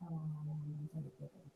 なるほど。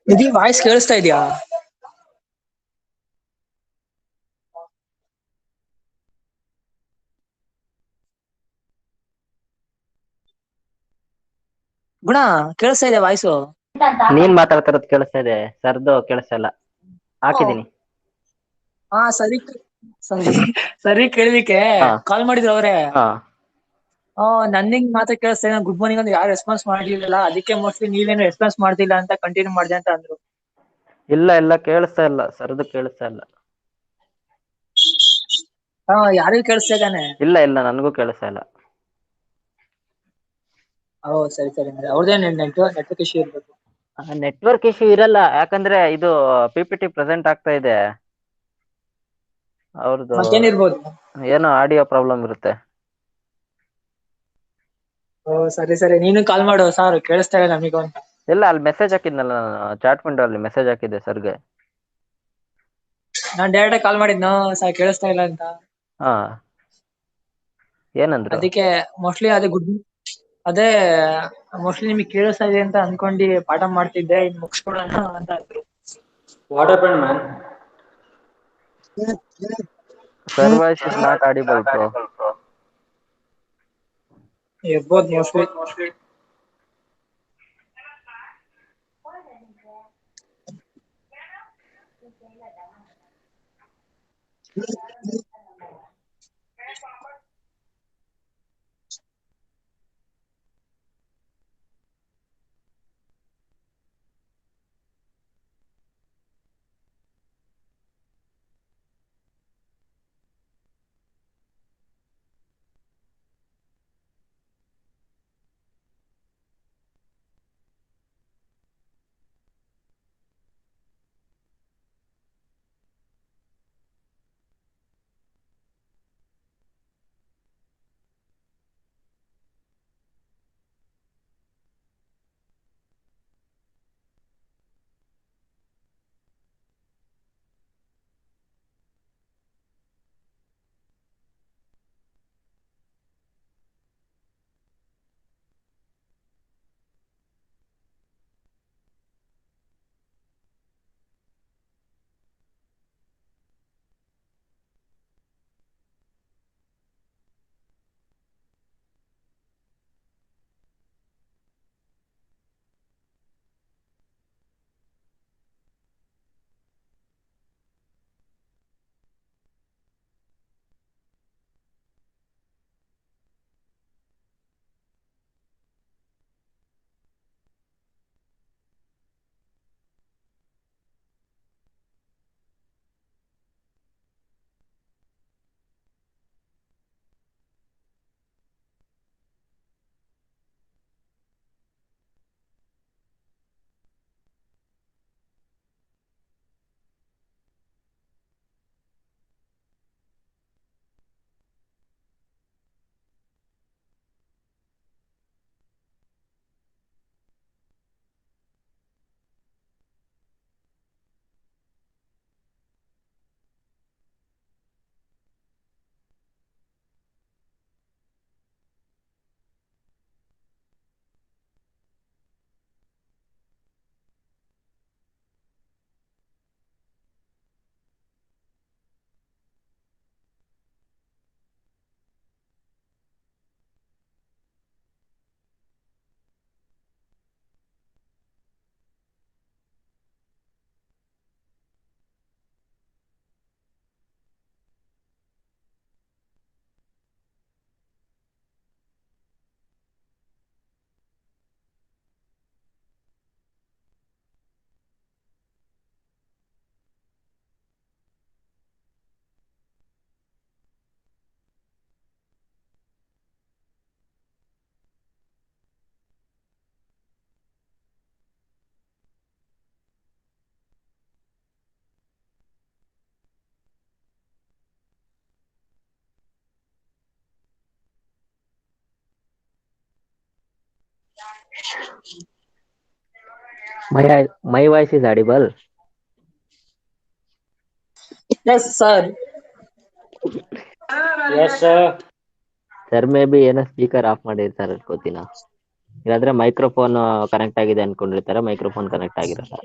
ನಿಧಿ voice ಕೇಳಿಸ್ತಾ ಇದೆಯಾ? ಗುಣ ಕೇಳಿಸ್ತಾ ಇದೆ ವಾಯ್ಸು? ನೀನ್ ಮಾತಾಡ್ತಿರೋದು ಕೇಳಿಸ್ತಾ ಇದೆ, ಸರ್ದು ಕೇಳಿಸ್ತಾ ಇಲ್ಲ. ಹಾಕಿದೀನಿ. ಹಾ ಸರಿ ಸರಿ ಸರಿ ಕೇಳಿದಕ್ಕೆ ಹಾ ಕಾಲ್ ಮಾಡಿದ್ರು ಅವ್ರೆ. ಹಾ ನನ್ನಿಂಗ್ ಮಾತ್ರ ಕೇಳಿಸ್ತಾ ಇಲ್ಲ, ಗುಡ್ ಮಾರ್ನಿಂಗ್ ಅಂತ ಯಾರು ರೆಸ್ಪಾನ್ಸ್ ಮಾಡ್ಲಿಲ್ಲ, ಅದಕ್ಕೆ ಮೋಸ್ಟ್ಲಿ ನೀವೇನು ರೆಸ್ಪಾನ್ಸ್ ಮಾಡ್ತಿಲ್ಲ ಅಂತ ಕಂಟಿನ್ಯೂ ಮಾಡಿದೆ ಅಂತ ಅಂದ್ರು. ಇಲ್ಲ ಕೇಳಿಸ್ತಾ ಇಲ್ಲ, ಸರ್ದು ಕೇಳಿಸ್ತಾ ಇಲ್ಲ. ಯಾರಿಗೂ ಕೇಳಿಸ್ತಾ ಇದ್ದಾನೆ? ಇಲ್ಲ ನನಗೂ ಕೇಳಿಸ್ತಾ ಇಲ್ಲ. ಸರಿ ಸರಿ, ಅವ್ರದ್ದೇನು ನೆಟ್ವರ್ಕ್ ಇಶ್ಯೂ ಇರ್ಬೇಕು. ನೆಟ್ವರ್ಕ್ ಇಶ್ಯೂ ಇರಲ್ಲ, ಯಾಕಂದ್ರೆ ಇದು PPT ಪ್ರೆಸೆಂಟ್ ಆಗ್ತಾ ಇದೆ ಅವ್ರದ್ದು. ಮತ್ತೇನಿರ್ಬೋದು? ಏನೋ ಆಡಿಯೋ ಪ್ರಾಬ್ಲಮ್ ಇರುತ್ತೆ. ಸರಿ ಸರಿ, ನೀನು ಕಾಲ್ ಮಾಡು ಸಾರ್, ಕೇಳಿಸ್ತಾ ಇಲ್ಲ ನಮಿಗೂ ಅಂತ. ಇಲ್ಲ, ಅಲ್ಲಿ ಮೆಸೇಜ್ ಹಾಕಿದ್ನಲ್ಲ ನಾನು, ಚಾಟ್ ವಿಂಡೋ ಅಲ್ಲಿ ಮೆಸೇಜ್ ಹಾಕಿದ್ದೆ ಸರ್ಗೆ. ನಾನ್ ಡೈರೆಕ್ಟ್ ಕಾಲ್ ಮಾಡಿದ್ನು, ಸರ್ ಕೇಳಿಸ್ತಾ ಇಲ್ಲ ಅಂತ. ಹಾ, ಏನಂದ್ರು? ಅದಕ್ಕೆ ಮೋಸ್ಟ್ಲಿ ಅದೇ ಮೋಸ್ಟ್ಲಿ ನಿಮಗೆ ಕೇಳಿಸ್ತಾ ಇದೆ ಅಂತ ಅನ್ಕೊಂಡು ಪಾಠ ಮಾಡ್ತಿದ್ದೆ, ಇನ್ ಮುಗಿಸ್ಕೊಡೋಣ ಅಂತ ಅಂದ್ರು. What happened, man? Sir voice is not audible, bro. ಇರ್ಬೋದು mostly. My voice is audible. Yes, sir. Yes, sir. Sir may be ಏನೋ ಸ್ಪೀಕರ್ ಆಫ್ ಮಾಡಿರ್ತಾರೆ ಅನ್ಕೋತೀನ. ಇಲ್ಲಾಂದ್ರೆ ಮೈಕ್ರೋಫೋನ್ ಕನೆಕ್ಟ್ ಆಗಿದೆ ಅನ್ಕೊಂಡಿರ್ತಾರೆ, ಮೈಕ್ರೋಫೋನ್ ಕನೆಕ್ಟ್ ಆಗಿರಲ್ಲ.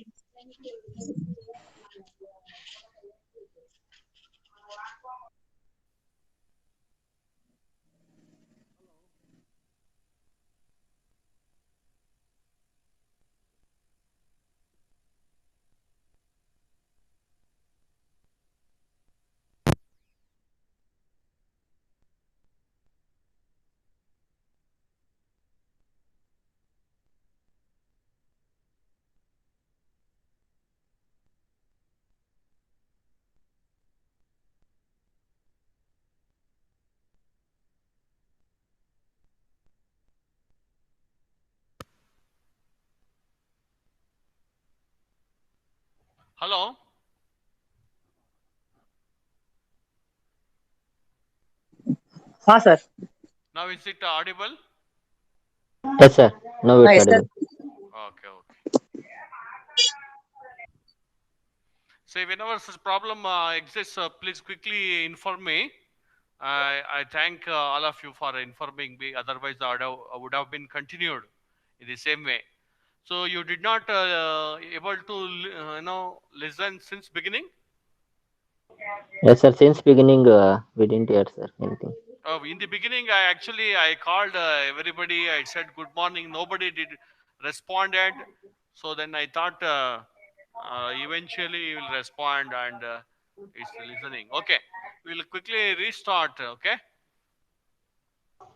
Hello. Sir. Now is it audible? Yes, sir. Now it's Yes, sir. audible. Okay. So whenever such problem exists, please quickly inform me. I thank all of you for informing me. Otherwise, I would have been continued in the same way. So you did not able to listen since beginning. Yes, sir. Since beginning, we didn't hear, sir, anything. In the beginning, I called everybody. I said good morning. Nobody did responded. So then I thought eventually you will respond and it's listening. Okay, we'll quickly restart. Okay.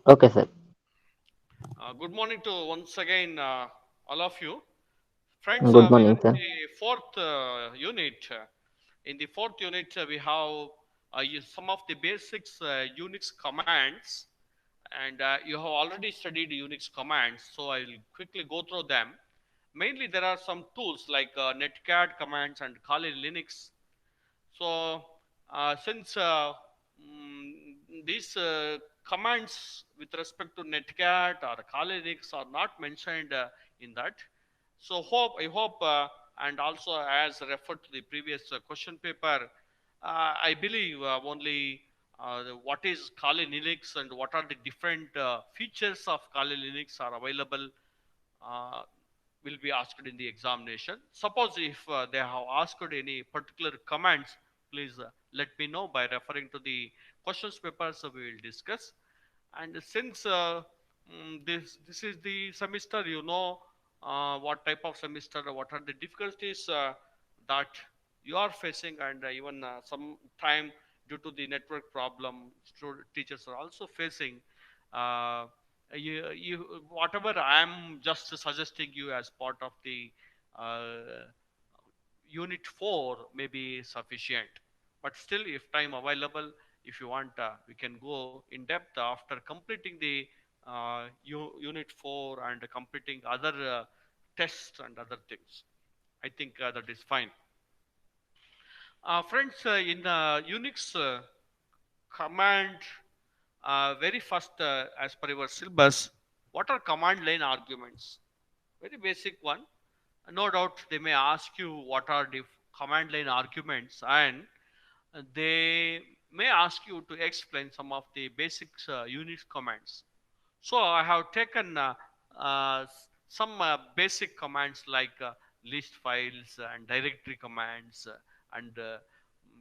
Okay, sir. Good morning to once again all of you, friends. Good We are morning, in sir. the fourth unit. In the fourth unit, we have some of the basics Unix commands, and you have already studied Unix commands, so I will quickly go through them. Mainly, there are some tools like netcat commands and Kali Linux. So, since these commands with respect to netcat or Kali Linux are not mentioned in that, so I hope, and also as referred to the previous question paper, I believe only what is Kali Linux and what are the different features of Kali Linux are available uh, will be asked in the examination. Suppose if they have asked any particular commands, please let me know by referring to the questions papers we will discuss. And since this is the semester, what type of semester, what are the difficulties that you are facing, and even some time due to the network problem, teachers are also facing. Uh, whatever I am just suggesting you as part of the uh, unit 4 may be sufficient, but still if time available, if you want, we can go in depth after completing the unit 4 and completing other tests and other things. I think that is fine. Friends, in Unix command, very first, as per your syllabus, what are command line arguments? Very basic one. No doubt they may ask you what are the command line arguments, and they may ask you to explain some of the basics Unix commands. So I have taken some basic commands like list files and directory commands and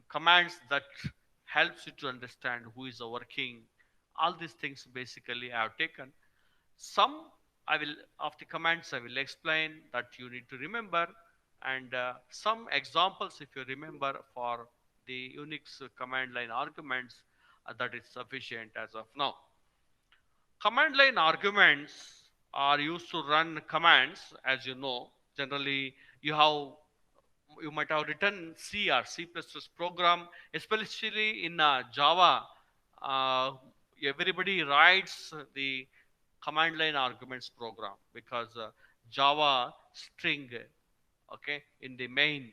commands that helps you to understand who is working. All these things basically I have taken. Some I will of the commands I will explain that you need to remember, and some examples if you remember for the Unix command line arguments, that is sufficient as of now. Command line arguments are used to run commands, as you know. Generally, you might have written C or C++ program, especially in Java. Uh, Everybody writes the command line arguments program because Java string, okay, in the main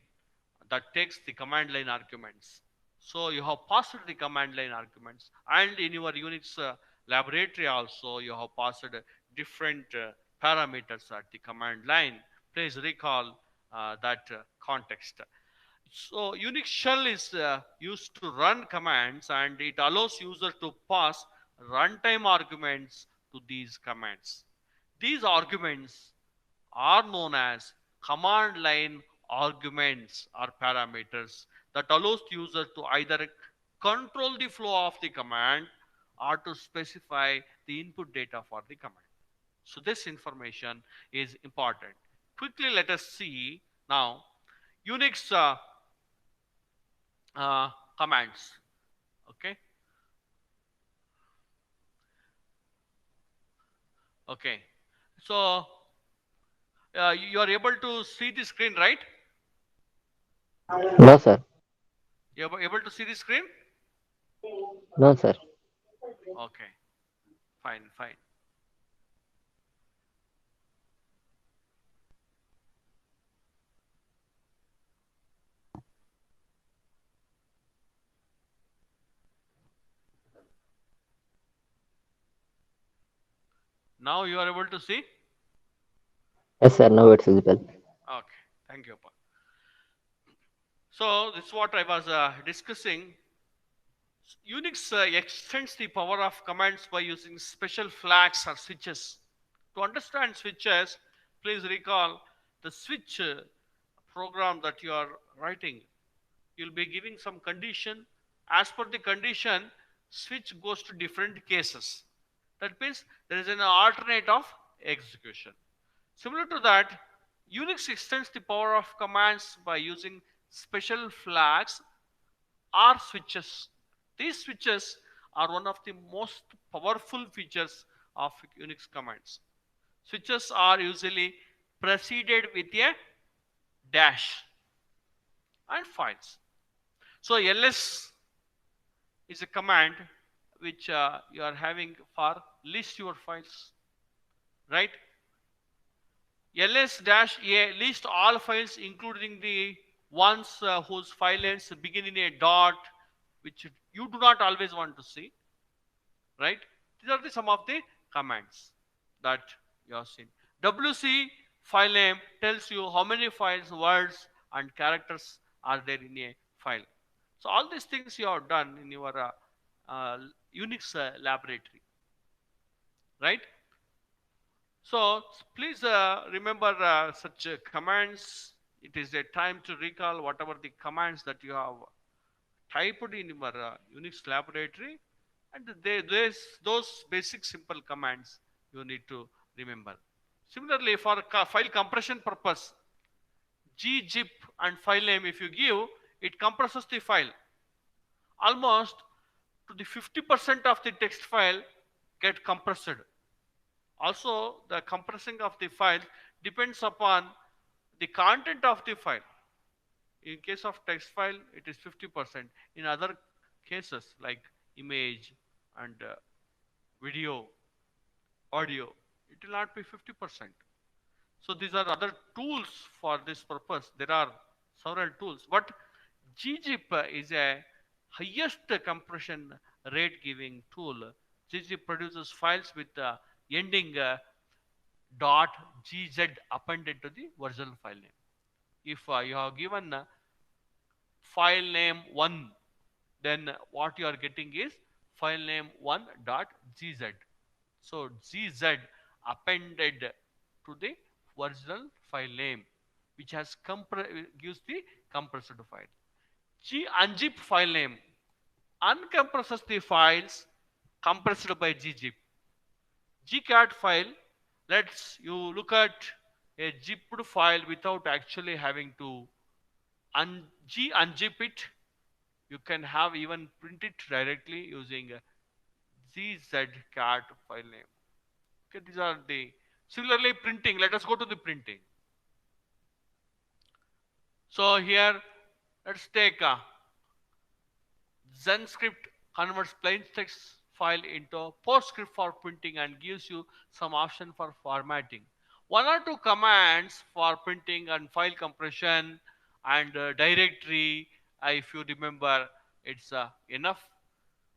that takes the command line arguments. So you have passed the command line arguments, and in your Unix laboratory also you have passed different parameters at the command line. Please recall that context. So Unix shell is used to run commands, and it allows user to pass runtime arguments to these commands. These arguments are known as command line arguments or parameters that allows the user to either control the flow of the command or to specify the input data for the command. So this information is important. Quickly let us see now Unix commands. Okay. Okay. So you are able to see the screen, right? No, sir. You are able to see the screen? No, sir. Okay. Fine, fine. Now you are able to see? Yes, sir. Now it's visible. Okay. Thank you, Paul. So this is what I was discussing. Unix extends the power of commands by using special flags or switches. To understand switches, please recall the switch program that you are writing. You'll be giving some condition. As per the condition, switch goes to different cases. That means there is an alternate of execution. Similar to that, Unix extends the power of commands by using special flags or switches. These switches are one of the most powerful features of Unix commands. Switches are usually preceded with a dash and files. So ls is a command which you are having for list your files, right? ls-a list all files including the ones whose file names begin in a dot, which you do not always want to see, right? These are some of the commands that you have seen. wc file name tells you how many files, words and characters are there in a file. So all these things you have done in your uh, Unix laboratory, right? So please remember such commands. It is a time to recall whatever the commands that you have typed in your Unix laboratory, and those basic simple commands you need to remember. Similarly, for file compression purpose, gzip and file name, if you give, it compresses the file. Almost to the 50% of the text file get compressed. Also, the compressing of the file depends upon the content of the file. In case of text file, it is 50%. In other cases like image and video, audio, it will not be 50%. So these are other tools for this purpose. There are several tools, but gzip is a highest compression rate giving tool. gzip produces files with ending dot gz appended to the original file name. If you have given file name 1, then what you are getting is file name 1 dot gz. So gz appended to the original file name, which has gives the compressed file. Unzip file name uncompresses the files compressed by gzip. gcat file lets you look at a zipped file without actually having to unzip it. You can have even print it directly using a gzcat file name. Okay, these are the similarly printing. Let us go to the printing. So here, let's take ZenScript converts plain text file into PostScript for printing and gives you some option for formatting. One or two commands for printing and file compression and directory. If you remember, it's enough.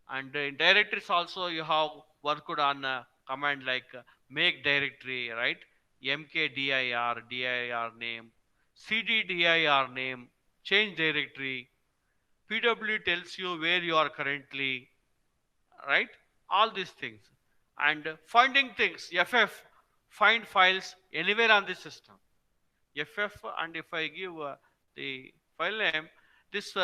And in directories also you have worked on a command like make directory, right? mkdir, dir name, cddir name, change directory, pw tells you where you are currently, right? All these things. And finding things, ff, find files anywhere on the system. ff, and if I give the file name, this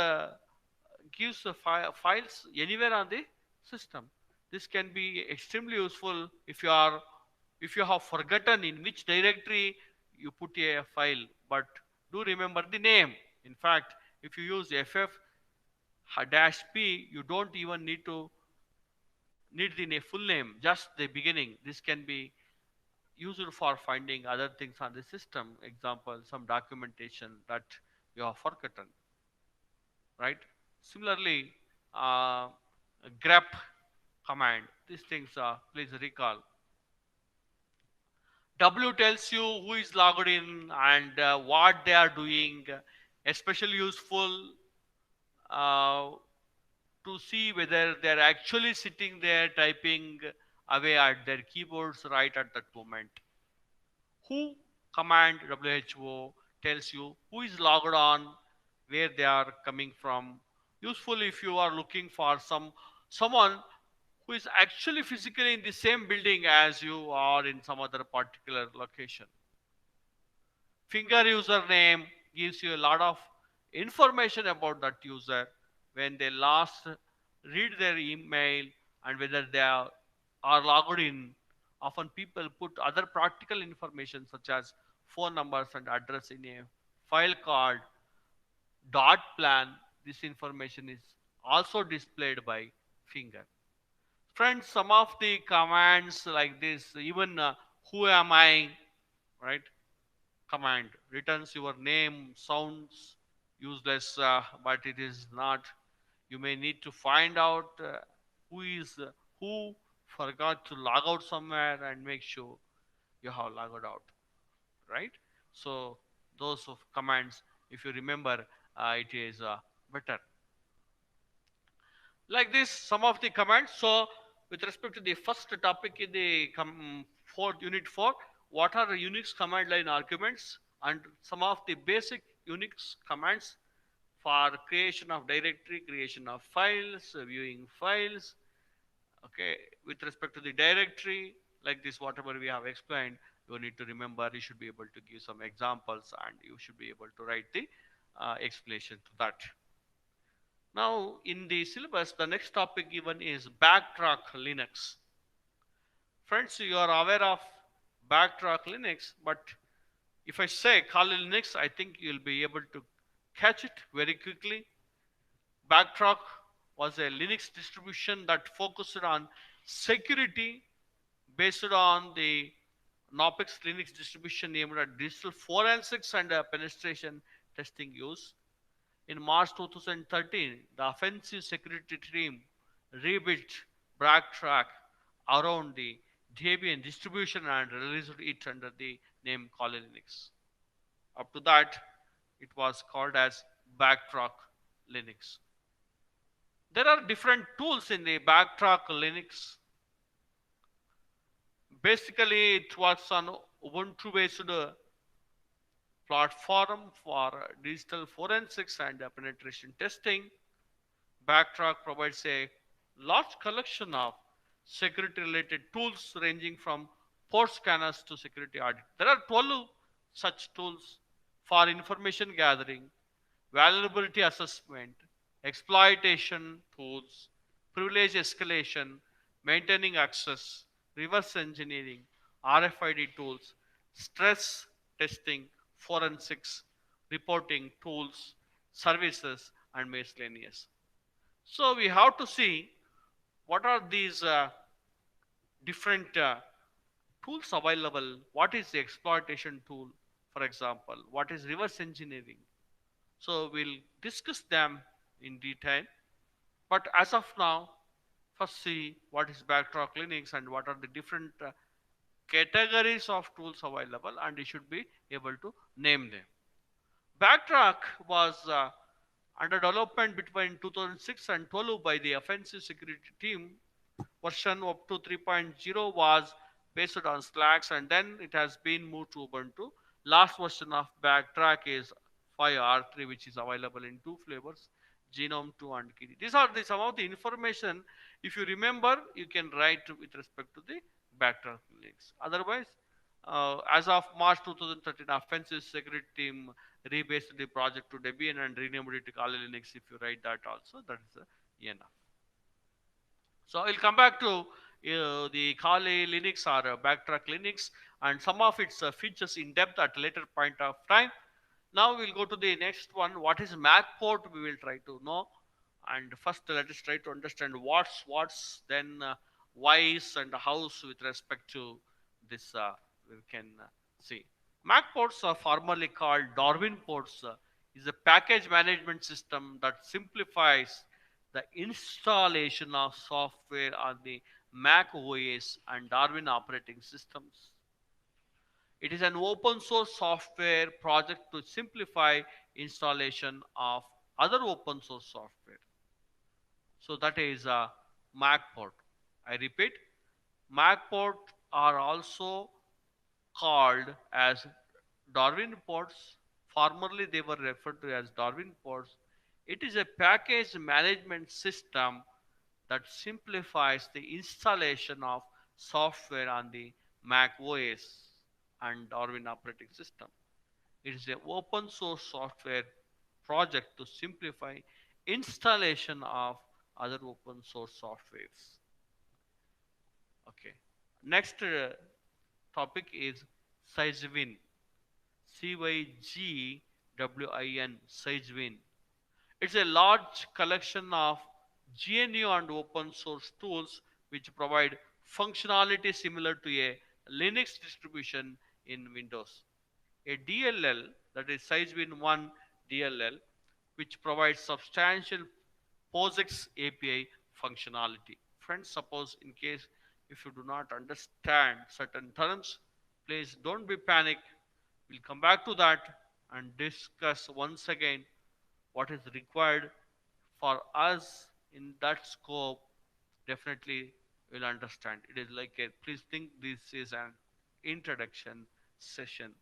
gives the files anywhere on the system. This can be extremely useful if you have forgotten in which directory you put a file, but do remember the name. In fact, if you use ff dash p, you don't even need the full name, just the beginning. This can be used for finding other things on the system. Example, some documentation that you have forgotten, right? Similarly, uh, grep command, these things, please recall. W tells you who is logged in and what they are doing, especially useful uh, to see whether they're actually sitting there typing away at their keyboards right at that moment. Who command, WHO, tells you who is logged on, where they are coming from. Useful if you are looking for someone who is actually physically in the same building as you or in some other particular location. Finger username gives you a lot of information about that user, when they last read their email and whether they are logged in. Often people put other practical information such as phone numbers and address in a file called dot plan. This information is also displayed by finger. Friends, some of the commands like this, even who am I, right? Command returns your name, sounds useless, but it is not. You may need to find out who is who forgot to log out somewhere and make sure you have logged out, right? So those of commands, if you remember, it is better. Like this, some of the commands. So with respect to the first topic in the unit 4, what are the Unix command line arguments and some of the basic Unix commands for creation of directory, creation of files, viewing files. Okay, with respect to the directory, like this, whatever we have explained, you need to remember. You should be able to give some examples and you should be able to write the explanation to that. Now, in the syllabus, the next topic given is Backtrack Linux. Friends, you are aware of Backtrack Linux, but if I say Kali Linux, I think you'll be able to catch it very quickly. Backtrack was a Linux distribution that focused on security based on the Knoppix Linux distribution aimed at digital forensics and penetration testing use. In March 2013, the offensive security team rebuilt Backtrack around the Debian distribution and released it under the name Kali Linux. Up to that, it was called as Backtrack Linux. There are different tools in the Backtrack Linux. Basically, it works on Ubuntu-based platform for digital forensics and penetration testing. Backtrack provides a large collection of security-related tools ranging from port scanners to security audit. There are 12 such tools for information gathering, vulnerability assessment, exploitation tools, privilege escalation, maintaining access, reverse engineering, RFID tools, stress testing, forensics, reporting tools, services, and miscellaneous. So we have to see what are these different tools available. What is the exploitation tool, for example? What is reverse engineering? So we'll discuss them in detail. But as of now, first see what is Backtrack Linux and what are the different categories of tools available, and you should be able to name them. Backtrack was under development between 2006 and 12 by the offensive security team. Version up to 3.0 was based on Slacks, and then it has been moved to Ubuntu. Last version of Backtrack is 5R3, which is available in two flavors, Genome 2 and Kiri. These are some of the information. If you remember, you can write with respect to the Backtrack links. Otherwise, as of March 2013, offensive security team rebased the project to Debian and renamed it to Kali Linux. If you write that also, that is enough. So I'll come back to the Kali Linux or Backtrack Linux and some of its features in depth at a later point of time. Now we'll go to the next one. What is MacPort? We will try to know. And first, let us try to understand what's, then whys and hows with respect to this. We can see. MacPorts are formerly called Darwin ports. Is a package management system that simplifies the installation of software on the Mac OS and Darwin operating systems. It is an open source software project to simplify installation of other open source software. So that is a MacPort. I repeat, MacPort are also called as Darwin ports. Formerly, they were referred to as Darwin ports. It is a package management system that simplifies the installation of software on the Mac OS and Darwin operating system. It is an open source software project to simplify installation of other open source softwares. Okay. Next topic is Cygwin. Cygwin. Cygwin. It's a large collection of GNU and open source tools which provide functionality similar to a Linux distribution in Windows. A DLL, that is Cygwin 1 DLL, which provides substantial POSIX API functionality. Friends, suppose in case if you do not understand certain terms, please don't be panic. We'll come back to that and discuss once again what is required for us in that scope. Definitely will understand. It is like a, please think this is an introduction session.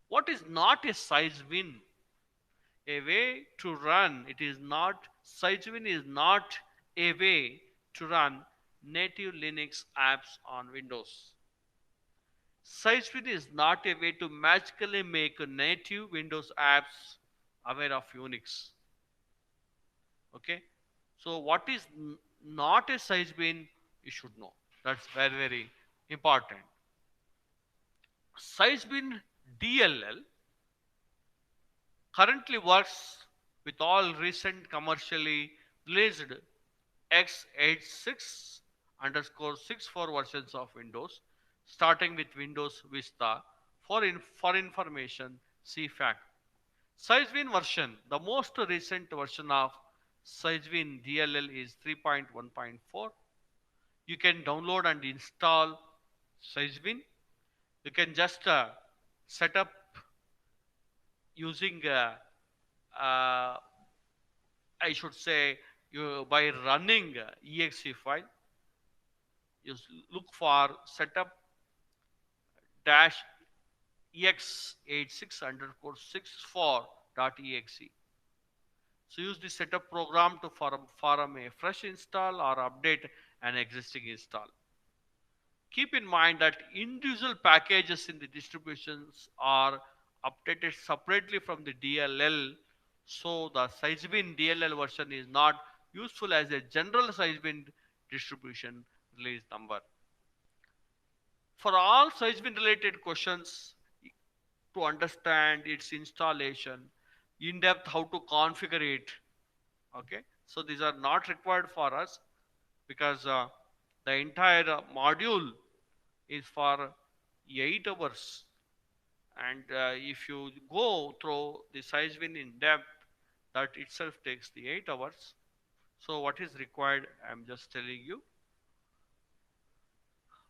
What is not a Cygwin? A way to run, it is not, Cygwin is not a way to run native Linux apps on Windows. Cygwin is not a way to magically make native Windows apps aware of Unix. Okay, so what is not a Cygwin, you should know. That's very, very important. Cygwin DLL currently works with all recent commercially released x86 underscore 64 versions of Windows, starting with Windows Vista. For information, see fact. Cygwin version, the most recent version of Cygwin DLL is 3.1.4. You can download and install Cygwin. You can just set up using I should say you by running exe file. You look for setup dash x86 underscore 64.exe. So use the setup program to form a fresh install or update an existing install. Keep in mind that individual packages in the distributions are updated separately from the DLL, so the Cygwin DLL version is not useful as a general Cygwin distribution release number. For all Cygwin related questions, to understand its installation, in depth how to configure it, okay, so these are not required for us because the entire module is for 8 hours, and if you go through the Cygwin in depth, that itself takes the 8 hours. So what is required, I'm just telling you.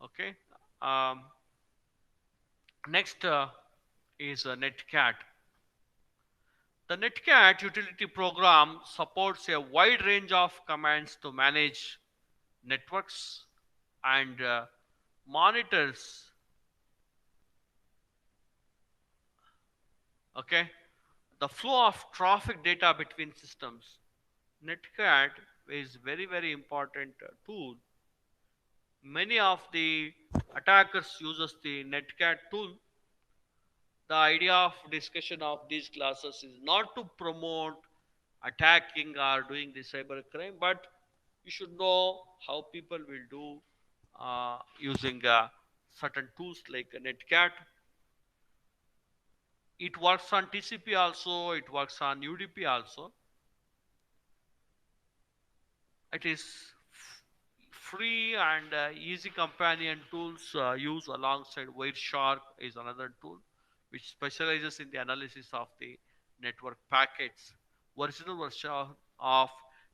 Okay, next is Netcat. The Netcat utility program supports a wide range of commands to manage networks and monitors, okay, the flow of traffic data between systems. Netcat is very, very important tool. Many of the attackers uses the Netcat tool. The idea of discussion of these classes is not to promote attacking or doing the cyber crime, but you should know how people will do using certain tools like Netcat. It works on TCP also, it works on UDP also. It is free and easy companion tools used alongside Wireshark is another tool which specializes in the analysis of the network packets. Original version of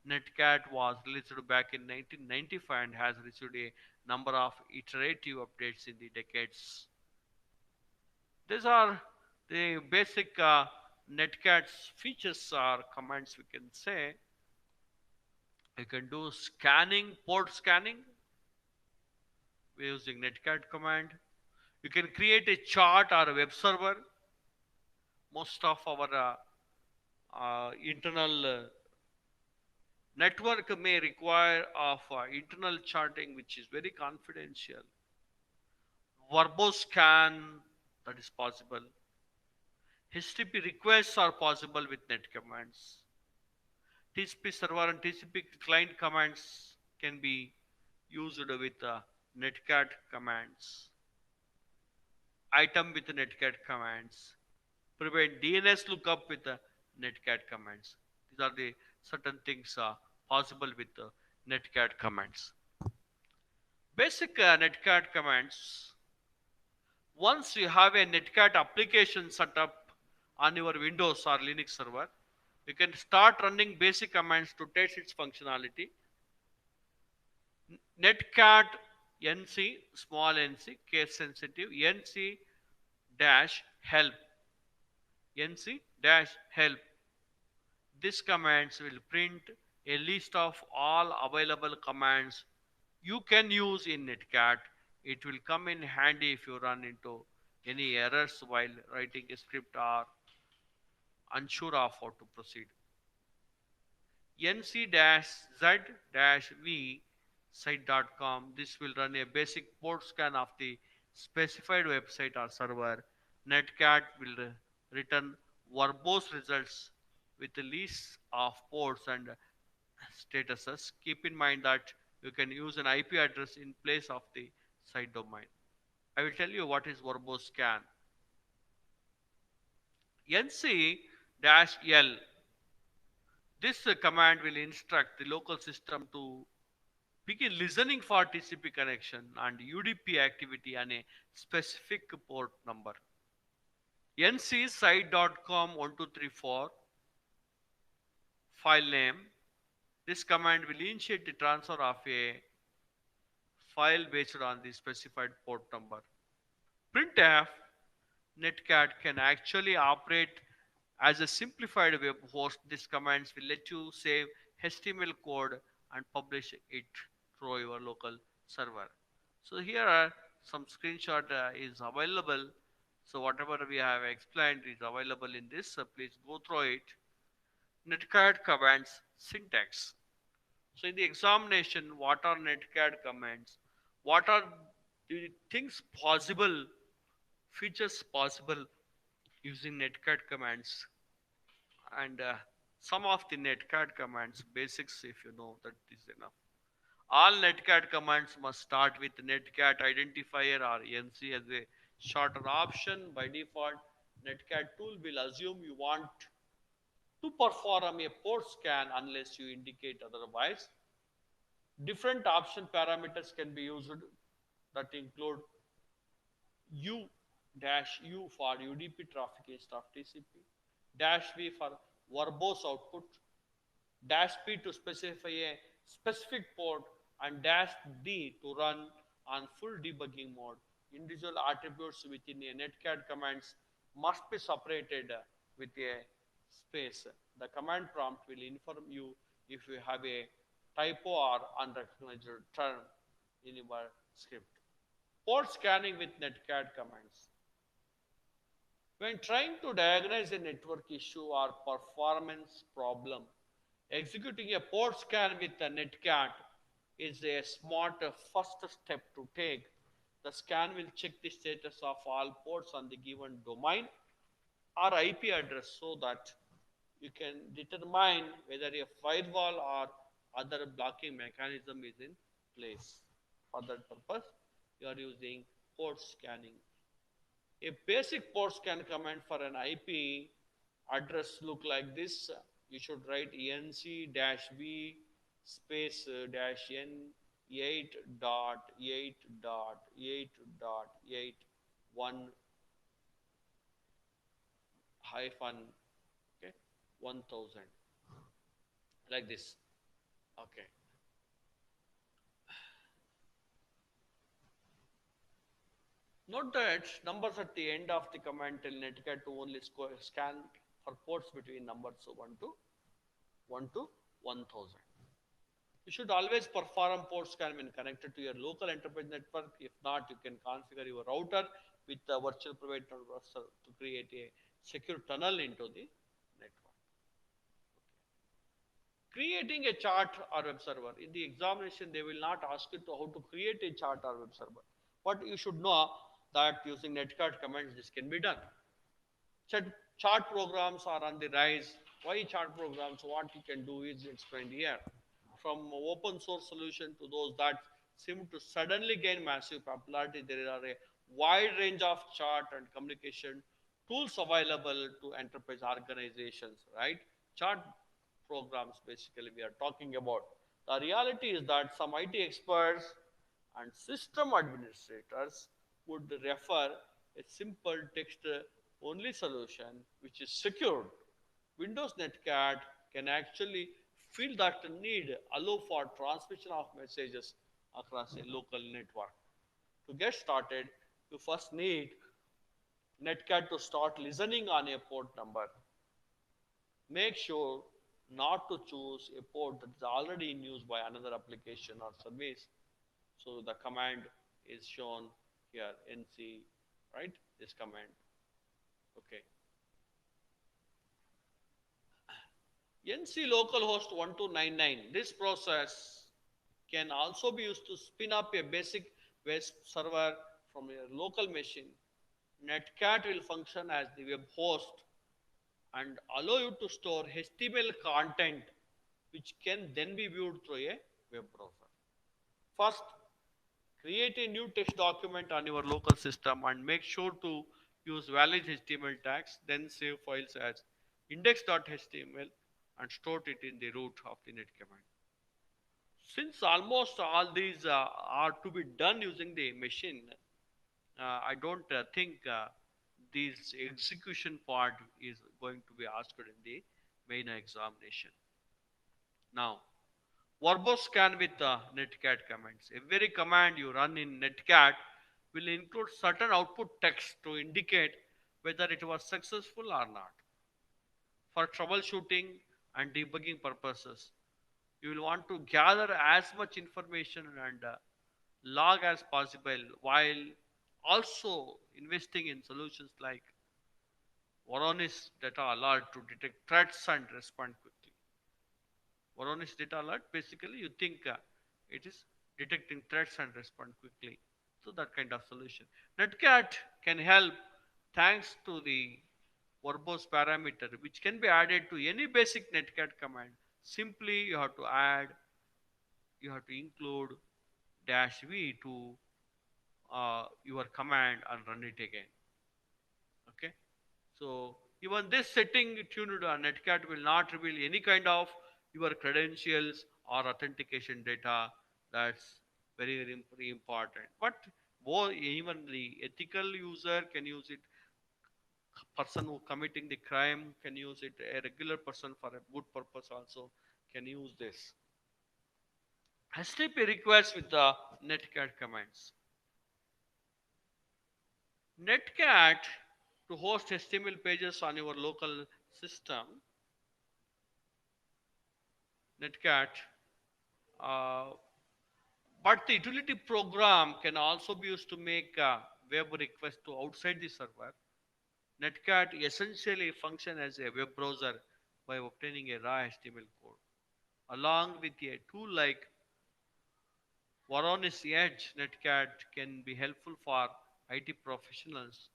Netcat was released back in 1995 and has received a number of iterative updates in the decades. These are the basic Netcat's features or commands we can say. You can do scanning, port scanning using netcat command. You can create a chart or a web server. Most of our internal network may require of internal charting, which is very confidential. Verboscan, that is possible. HTTP requests are possible with net commands. TCP server and TCP client commands can be used with netcat commands. Item with netcat commands. Prevent DNS lookup with netcat commands. These are the certain things possible with netcat commands. Basic netcat commands. Once you have a netcat application set up on your Windows or Linux server, you can start running basic commands to test its functionality. Netcat nc, small nc, case sensitive, nc dash help, nc dash help. This commands will print a list of all available commands you can use in Netcat. It will come in handy if you run into any errors while writing a script or unsure of how to proceed. nc-z-v site.com. This will run a basic port scan of the specified website or server. Netcat will return verbose results with a list of ports and statuses. Keep in mind that you can use an IP address in place of the site domain. I will tell you what is verbose scan. nc-l. This command will instruct the local system to begin listening for TCP connection and UDP activity on a specific port number. nc site.com 1234 file name. This command will initiate the transfer of a file based on the specified port number. Printf netcat can actually operate as a simplified web host. These commands will let you save HTML code and publish it through your local server. So here are some screenshot is available. So whatever we have explained is available in this. So please go through it. Netcat commands syntax. So in the examination, what are netcat commands? What are the things possible, features possible using netcat commands? And some of the netcat commands, basics if you know that is enough. All netcat commands must start with netcat identifier or nc as a shorter option. By default, netcat tool will assume you want to perform a port scan unless you indicate otherwise. Different option parameters can be used that include U dash U for UDP traffic instead of TCP, dash V for verbose output, dash P to specify a specific port, and dash D to run on full debugging mode. Individual attributes within a netcat commands must be separated with a space. The command prompt will inform you if you have a typo or unrecognized term in your script. Port scanning with netcat commands. When trying to diagnose a network issue or performance problem, executing a port scan with a netcat is a smart first step to take. The scan will check the status of all ports on the given domain or IP address so that you can determine whether a firewall or other blocking mechanism is in place. For that purpose, you are using port scanning. A basic port scan command for an IP address look like this. You should write nc-v space dash n 8.8.8.8.1 hyphen, okay, 1000, like this. Okay. Note that numbers at the end of the command tell netcat to only scan for ports between numbers 1 to 1000. You should always perform port scan when connected to your local enterprise network. If not, you can configure your router with the virtual private network to create a secure tunnel into the network. Creating a chart or web server. In the examination, they will not ask you to how to create a chart or web server. But you should know that using netcat commands, this can be done. Chart programs are on the rise. Why chart programs? What you can do is explained here. From open source solution to those that seem to suddenly gain massive popularity, there are a wide range of chart and communication tools available to enterprise organizations, right? Chart programs basically we are talking about. The reality is that some IT experts and system administrators would refer a simple text only solution which is secured. Windows Netcat can actually fill that need, allow for transmission of messages across a local network. To get started, you first need Netcat to start listening on a port number. Make sure not to choose a port that is already in use by another application or service. So the command is shown here, nc, right? This command. Okay. nc localhost 1299. This process can also be used to spin up a basic web server from your local machine. Netcat will function as the web host and allow you to store HTML content which can then be viewed through a web browser. First, create a new text document on your local system and make sure to use valid HTML tags, then save files as index.html and store it in the root of the net command. Since almost all these are to be done using the machine, I don't think this execution part is going to be asked in the main examination. Now, verboscan with netcat commands. Every command you run in netcat will include certain output text to indicate whether it was successful or not. For troubleshooting and debugging purposes, you will want to gather as much information and log as possible while also investing in solutions like Voronezh data alert to detect threats and respond quickly. Voronezh data alert, basically you think it is detecting threats and respond quickly. So that kind of solution. Netcat can help thanks to the verbose parameter which can be added to any basic netcat command. Simply you have to include -v to your command and run it again. Okay. So even this setting tuned netcat will not reveal any kind of your credentials or authentication data. That's very important. But more even the ethical user can use it. Person who committing the crime can use it. A regular person for a good purpose also can use this. HTTP requests with the netcat commands. Netcat to host HTML pages on your local system. Netcat, uh, But the utility program can also be used to make a web request to outside the server. Netcat essentially function as a web browser by obtaining a raw HTML code. Along with a tool like Varonis Edge, Netcat can be helpful for IT professionals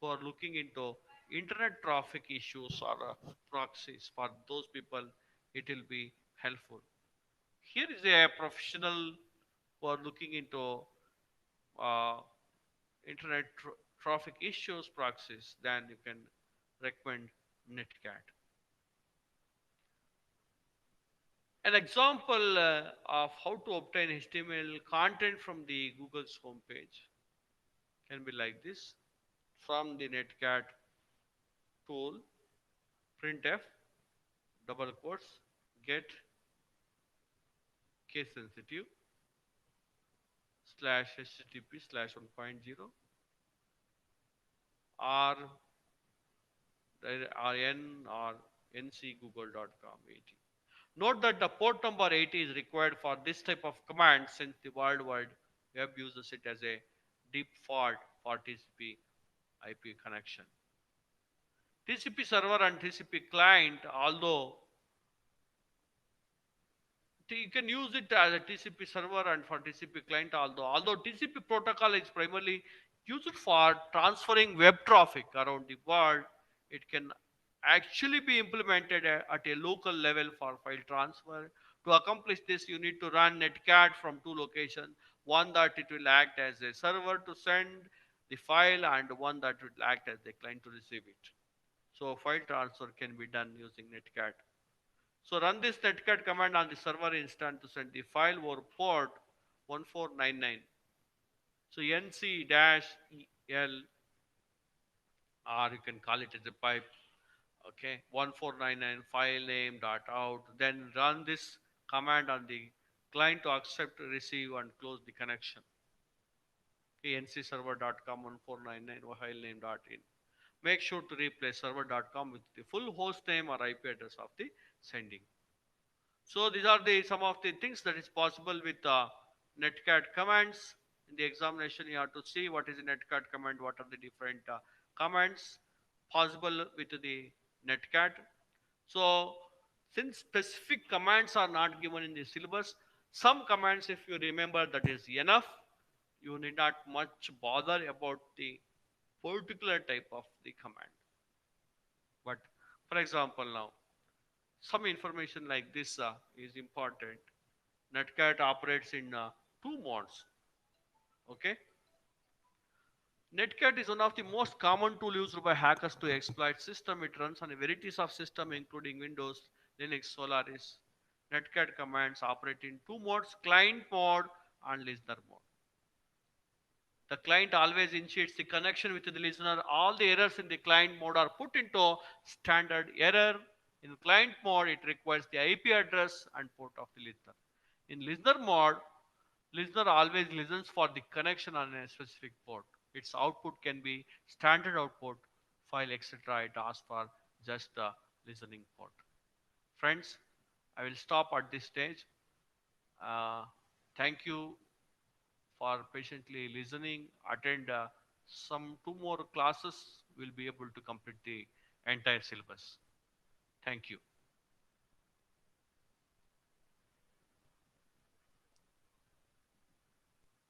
who are looking into internet traffic issues or proxies. For those people, it will be helpful. Here is a professional who are looking into uh, internet traffic issues proxies, then you can recommend Netcat. An example of how to obtain HTML content from the Google's homepage can be like this. From the Netcat tool, printf double quotes get case sensitive slash http slash 1.0 r n or ncgoogle.com 80. Note that the port number 80 is required for this type of command since the World Wide Web uses it as a default for TCP IP connection. TCP server and TCP client, although you can use it as a TCP server and for TCP client, although TCP protocol is primarily used for transferring web traffic around the world, it can actually be implemented at a local level for file transfer. To accomplish this, you need to run Netcat from two locations, one that it will act as a server to send the file and one that will act as the client to receive it. So file transfer can be done using Netcat. So run this netcat command on the server instance to send the file over port 1499. So nc-el, or you can call it as a pipe, okay, 1499 file name dot out. Then run this command on the client to accept, receive, and close the connection. Okay, ncserver.com 1499 file name dot in. Make sure to replace server.com with the full host name or IP address of the sending. So these are the some of the things that is possible with netcat commands. In the examination, you have to see what is a netcat command, what are the different commands possible with the netcat. So since specific commands are not given in the syllabus, some commands, if you remember, that is enough. You need not much bother about the particular type of the command. But for example, now some information like this is important. Netcat operates in two modes. Okay. Netcat is one of the most common tool used by hackers to exploit system. It runs on a varieties of system including Windows, Linux, Solaris. Netcat commands operate in two modes, client mode and listener mode. The client always initiates the connection with the listener. All the errors in the client mode are put into standard error. In client mode, it requires the IP address and port of the listener. In listener mode, listener always listens for the connection on a specific port. Its output can be standard output, file, etc. It asks for just a listening port. Friends, I will stop at this stage. Thank you for patiently listening. Attend some two more classes. Will be able to complete the entire syllabus. Thank you.